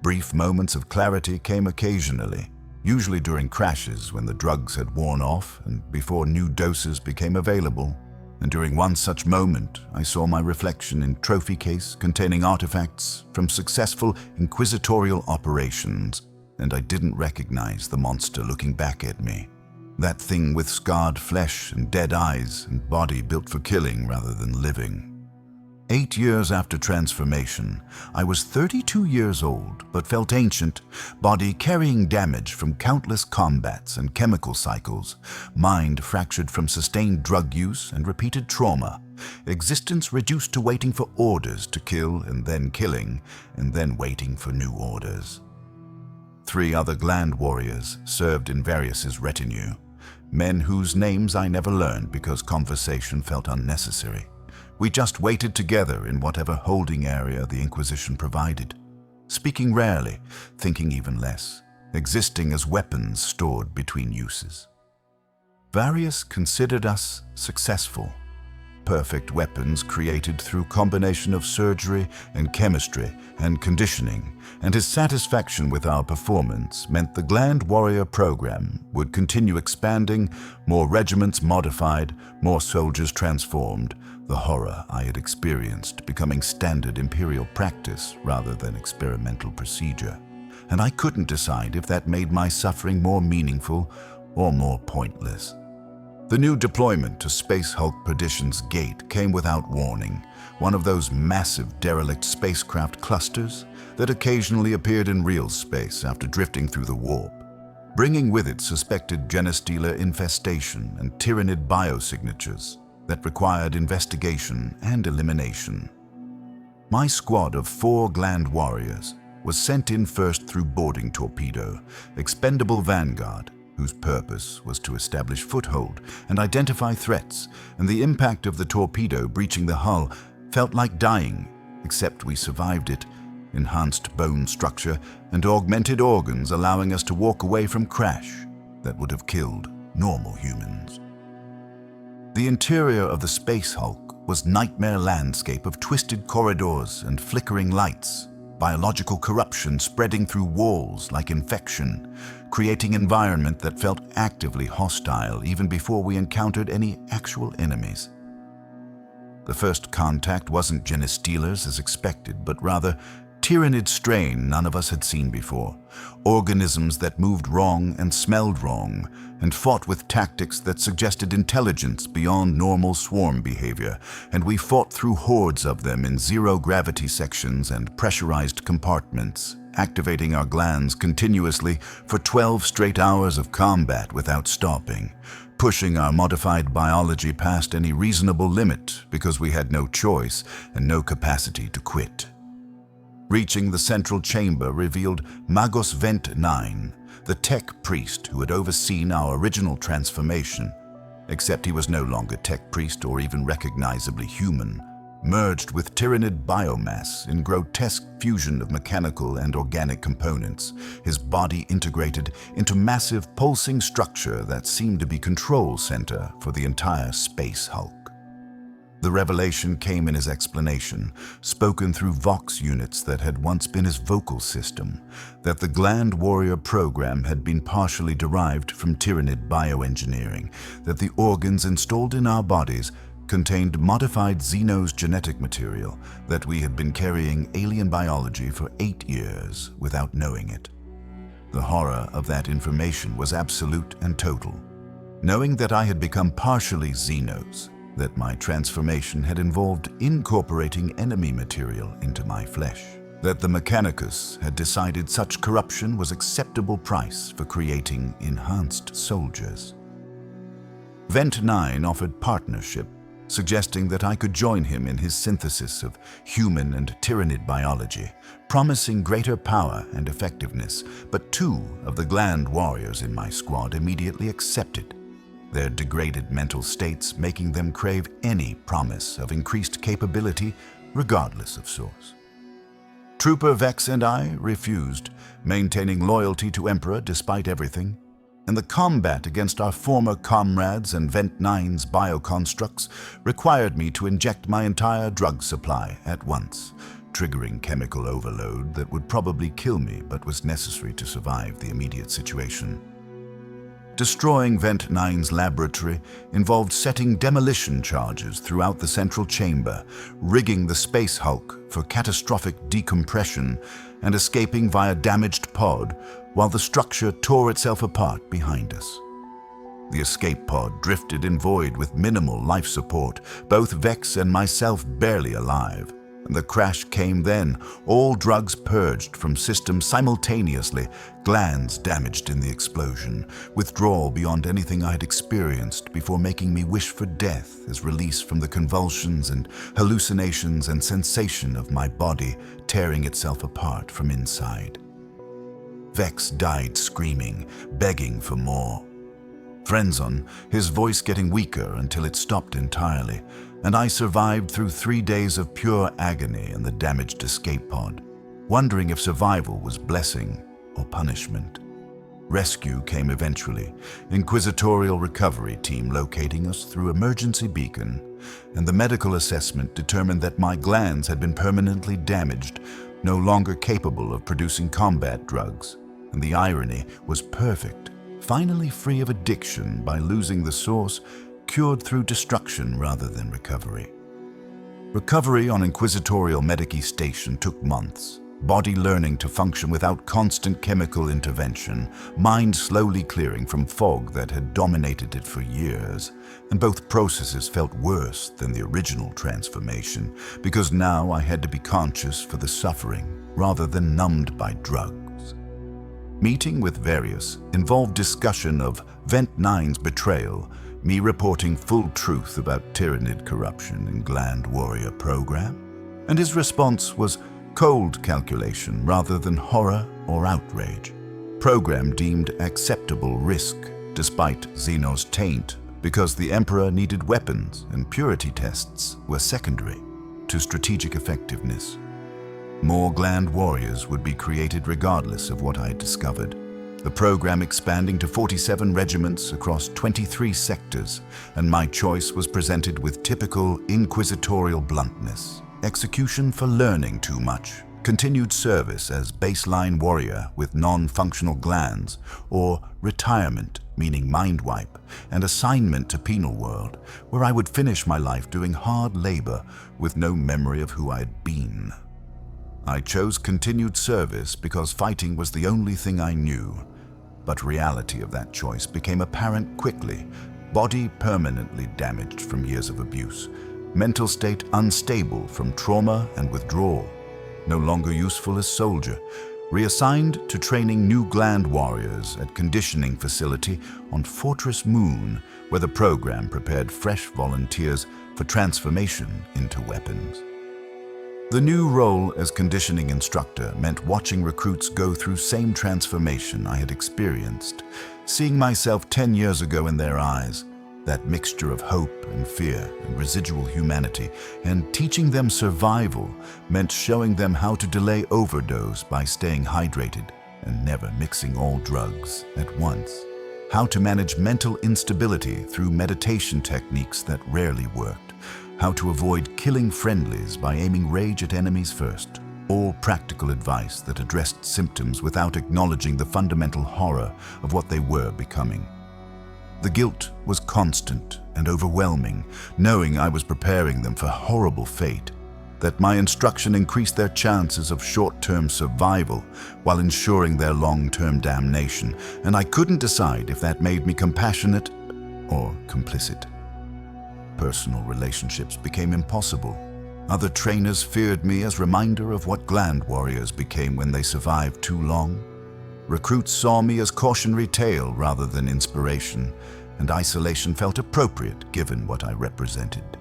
Brief moments of clarity came occasionally, usually during crashes when the drugs had worn off and before new doses became available. And during one such moment, I saw my reflection in trophy case containing artifacts from successful inquisitorial operations, and I didn't recognize the monster looking back at me. That thing with scarred flesh and dead eyes and body built for killing rather than living. 8 years after transformation, I was 32 years old, but felt ancient, body carrying damage from countless combats and chemical cycles, mind fractured from sustained drug use and repeated trauma, existence reduced to waiting for orders to kill and then killing, and then waiting for new orders. 3 other Gland-Warriors served in Varus's retinue, men whose names I never learned because conversation felt unnecessary. We just waited together in whatever holding area the Inquisition provided, speaking rarely, thinking even less, existing as weapons stored between uses. Varus considered us successful, perfect weapons created through combination of surgery and chemistry and conditioning, and his satisfaction with our performance meant the Gland-Warrior program would continue expanding, more regiments modified, more soldiers transformed, the horror I had experienced becoming standard Imperial practice rather than experimental procedure. And I couldn't decide if that made my suffering more meaningful or more pointless. The new deployment to Space Hulk Perdition's Gate came without warning, one of those massive derelict spacecraft clusters that occasionally appeared in real space after drifting through the warp, bringing with it suspected genestealer infestation and tyrannid biosignatures that required investigation and elimination. My squad of 4 Gland-Warriors was sent in first through boarding torpedo, expendable vanguard, whose purpose was to establish foothold and identify threats, and the impact of the torpedo breaching the hull felt like dying, except we survived it, enhanced bone structure and augmented organs allowing us to walk away from crash that would have killed normal humans. The interior of the Space Hulk was nightmare landscape of twisted corridors and flickering lights, biological corruption spreading through walls like infection, creating environment that felt actively hostile even before we encountered any actual enemies. The first contact wasn't genestealers as expected, but rather tyrannid strain none of us had seen before, organisms that moved wrong and smelled wrong, and fought with tactics that suggested intelligence beyond normal swarm behavior, and we fought through hordes of them in zero-gravity sections and pressurized compartments, activating our glands continuously for 12 straight hours of combat without stopping, pushing our modified biology past any reasonable limit because we had no choice and no capacity to quit. Reaching the central chamber revealed Magos Vent 9, the tech priest who had overseen our original transformation, except he was no longer tech priest or even recognizably human, merged with tyrannid biomass in grotesque fusion of mechanical and organic components, his body integrated into massive pulsing structure that seemed to be control center for the entire Space Hulk. The revelation came in his explanation, spoken through Vox units that had once been his vocal system, that the Gland-Warrior program had been partially derived from tyrannid bioengineering, that the organs installed in our bodies contained modified Xenos genetic material, that we had been carrying alien biology for 8 years without knowing it. The horror of that information was absolute and total. Knowing that I had become partially Xenos, that my transformation had involved incorporating enemy material into my flesh, that the Mechanicus had decided such corruption was acceptable price for creating enhanced soldiers. Vent 9 offered partnership, suggesting that I could join him in his synthesis of human and tyrannid biology, promising greater power and effectiveness, but 2 of the Gland-Warriors in my squad immediately accepted, their degraded mental states making them crave any promise of increased capability regardless of source. Trooper Vex and I refused, maintaining loyalty to Emperor despite everything, and the combat against our former comrades and Vent 9's bioconstructs required me to inject my entire drug supply at once, triggering chemical overload that would probably kill me but was necessary to survive the immediate situation. Destroying Vent 9's laboratory involved setting demolition charges throughout the central chamber, rigging the Space Hulk for catastrophic decompression, and escaping via damaged pod while the structure tore itself apart behind us. The escape pod drifted in void with minimal life support, both Vex and myself barely alive. The crash came then, all drugs purged from systems simultaneously, glands damaged in the explosion, withdrawal beyond anything I had experienced before making me wish for death as release from the convulsions and hallucinations and sensation of my body tearing itself apart from inside. Vex died screaming, begging for more. Frenzon, his voice getting weaker until it stopped entirely, and I survived through 3 days of pure agony in the damaged escape pod, wondering if survival was blessing or punishment. Rescue came eventually, inquisitorial recovery team locating us through emergency beacon, and the medical assessment determined that my glands had been permanently damaged, no longer capable of producing combat drugs, and the irony was perfect, finally free of addiction by losing the source, cured through destruction rather than recovery. Recovery on Inquisitorial Medici Station took months, body learning to function without constant chemical intervention, mind slowly clearing from fog that had dominated it for years, and both processes felt worse than the original transformation, because now I had to be conscious for the suffering rather than numbed by drugs. Meeting with Various involved discussion of Vent 9's betrayal, me reporting full truth about Tyrannid corruption in Gland-Warrior program, and his response was cold calculation rather than horror or outrage. Program deemed acceptable risk despite Xeno's taint because the Emperor needed weapons and purity tests were secondary to strategic effectiveness. More Gland-Warriors would be created regardless of what I had discovered. The program expanding to 47 regiments across 23 sectors, and my choice was presented with typical inquisitorial bluntness. Execution for learning too much, continued service as baseline warrior with non-functional glands, or retirement, meaning mind wipe, and assignment to penal world, where I would finish my life doing hard labor with no memory of who I had been. I chose continued service because fighting was the only thing I knew, but reality of that choice became apparent quickly. Body permanently damaged from years of abuse, mental state unstable from trauma and withdrawal, no longer useful as soldier, reassigned to training new Gland-Warriors at conditioning facility on Fortress Moon, where the program prepared fresh volunteers for transformation into weapons. The new role as conditioning instructor meant watching recruits go through same transformation I had experienced, seeing myself 10 years ago in their eyes, that mixture of hope and fear and residual humanity, and teaching them survival meant showing them how to delay overdose by staying hydrated and never mixing all drugs at once, how to manage mental instability through meditation techniques that rarely worked, how to avoid killing friendlies by aiming rage at enemies first, all practical advice that addressed symptoms without acknowledging the fundamental horror of what they were becoming. The guilt was constant and overwhelming, knowing I was preparing them for horrible fate, that my instruction increased their chances of short-term survival while ensuring their long-term damnation, and I couldn't decide if that made me compassionate or complicit. Personal relationships became impossible. Other trainers feared me as reminder of what Gland-Warriors became when they survived too long. Recruits saw me as cautionary tale rather than inspiration, and isolation felt appropriate given what I represented.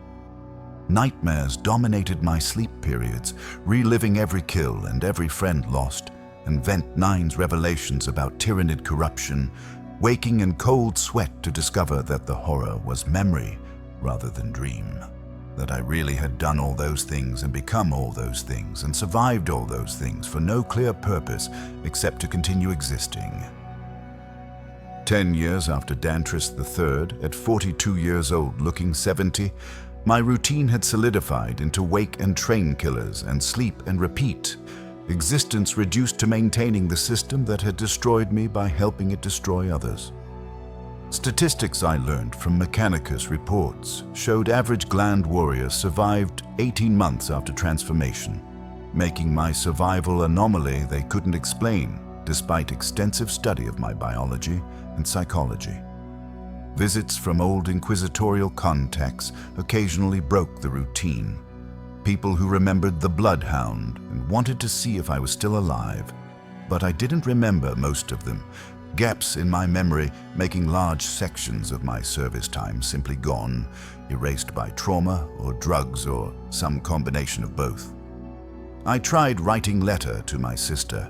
Nightmares dominated my sleep periods, reliving every kill and every friend lost, and Vent 9's revelations about Tyrannid corruption, waking in cold sweat to discover that the horror was memory rather than dream, that I really had done all those things and become all those things and survived all those things for no clear purpose except to continue existing. 10 years after Dantris III, at 42 years old looking 70, my routine had solidified into wake and train killers and sleep and repeat, existence reduced to maintaining the system that had destroyed me by helping it destroy others. Statistics I learned from Mechanicus reports showed average Gland-Warriors survived 18 months after transformation, making my survival anomaly they couldn't explain, despite extensive study of my biology and psychology. Visits from old inquisitorial contacts occasionally broke the routine. People who remembered the bloodhound and wanted to see if I was still alive. But I didn't remember most of them, gaps in my memory making large sections of my service time simply gone, erased by trauma or drugs or some combination of both. I tried writing letter to my sister,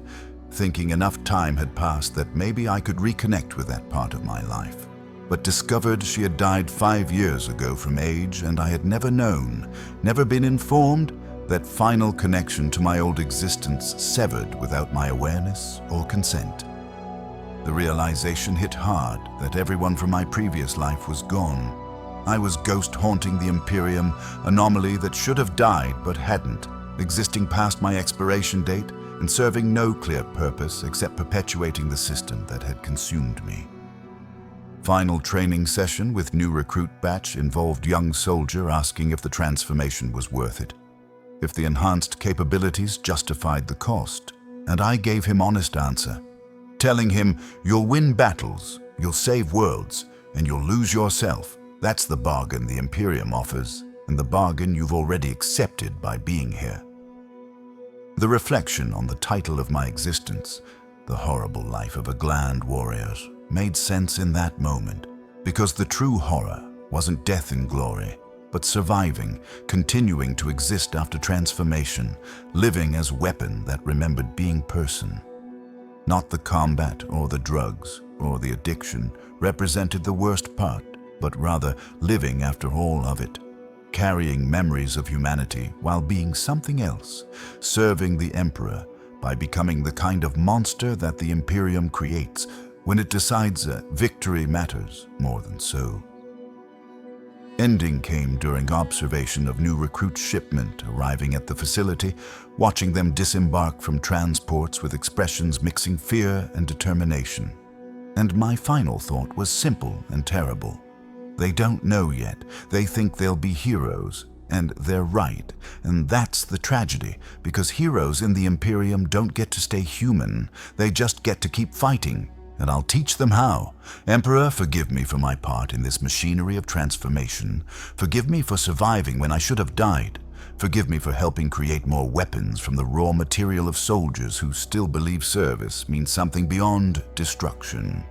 thinking enough time had passed that maybe I could reconnect with that part of my life, but discovered she had died 5 years ago from age, and I had never known, never been informed, that final connection to my old existence severed without my awareness or consent. The realization hit hard that everyone from my previous life was gone. I was ghost haunting the Imperium, anomaly that should have died but hadn't, existing past my expiration date and serving no clear purpose except perpetuating the system that had consumed me. Final training session with new recruit batch involved young soldier asking if the transformation was worth it, if the enhanced capabilities justified the cost, and I gave him honest answer, telling him, "You'll win battles, you'll save worlds, and you'll lose yourself. That's the bargain the Imperium offers, and the bargain you've already accepted by being here." The reflection on the title of my existence, the horrible life of a Gland-Warrior, made sense in that moment, because the true horror wasn't death in glory, but surviving, continuing to exist after transformation, living as weapon that remembered being person. Not the combat or the drugs or the addiction represented the worst part, but rather living after all of it, carrying memories of humanity while being something else, serving the Emperor by becoming the kind of monster that the Imperium creates when it decides that victory matters more than so. Ending came during observation of new recruit shipment arriving at the facility, watching them disembark from transports with expressions mixing fear and determination. And my final thought was simple and terrible. They don't know yet. They think they'll be heroes, and they're right. And that's the tragedy, because heroes in the Imperium don't get to stay human. They just get to keep fighting. And I'll teach them how. Emperor, forgive me for my part in this machinery of transformation. Forgive me for surviving when I should have died. Forgive me for helping create more weapons from the raw material of soldiers who still believe service means something beyond destruction.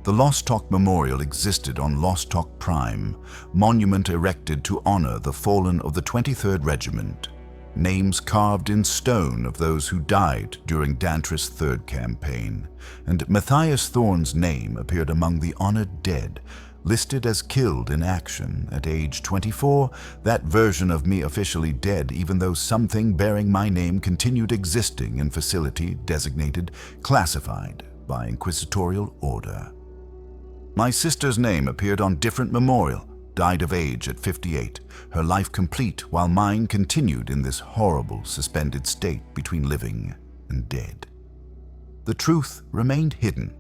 The Lostok Memorial existed on Lostok Prime, monument erected to honor the fallen of the 23rd Regiment. Names carved in stone of those who died during Dantris' third campaign, and Matthias Thorne's name appeared among the honored dead, listed as killed in action at age 24, that version of me officially dead even though something bearing my name continued existing in facility designated classified by inquisitorial order. My sister's name appeared on different memorial, died of age at 58, her life complete while mine continued in this horrible suspended state between living and dead. The truth remained hidden.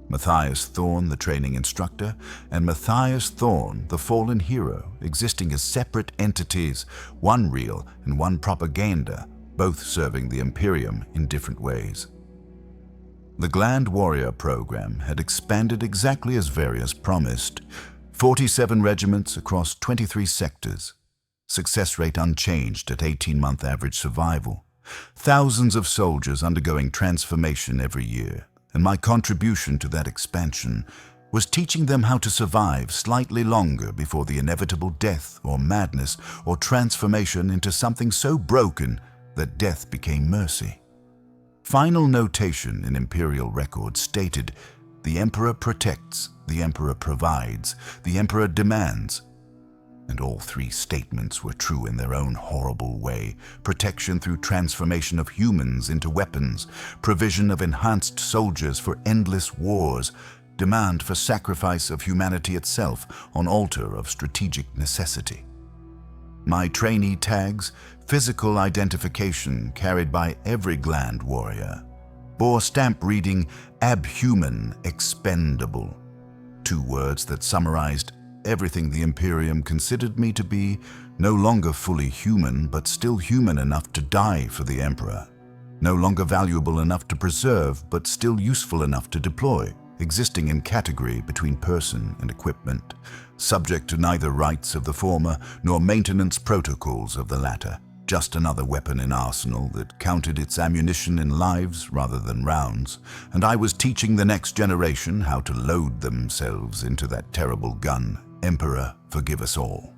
Matthias Thorne, the training instructor, and Matthias Thorne, the fallen hero, existing as separate entities, one real and one propaganda, both serving the Imperium in different ways. The Gland-Warrior program had expanded exactly as Various promised. 47 regiments across 23 sectors. Success rate unchanged at 18-month average survival. Thousands of soldiers undergoing transformation every year, and my contribution to that expansion was teaching them how to survive slightly longer before the inevitable death or madness or transformation into something so broken that death became mercy. Final notation in Imperial records stated, "The Emperor protects, the Emperor provides, the Emperor demands." And all three statements were true in their own horrible way. Protection through transformation of humans into weapons, provision of enhanced soldiers for endless wars, demand for sacrifice of humanity itself on altar of strategic necessity. My trainee tags, physical identification carried by every Gland-Warrior, bore stamp reading abhuman expendable, 2 words that summarized everything the Imperium considered me to be, no longer fully human, but still human enough to die for the Emperor. no longer valuable enough to preserve, but still useful enough to deploy, existing in category between person and equipment, subject to neither rights of the former nor maintenance protocols of the latter. Just another weapon in arsenal that counted its ammunition in lives rather than rounds, and I was teaching the next generation how to load themselves into that terrible gun. Emperor, forgive us all.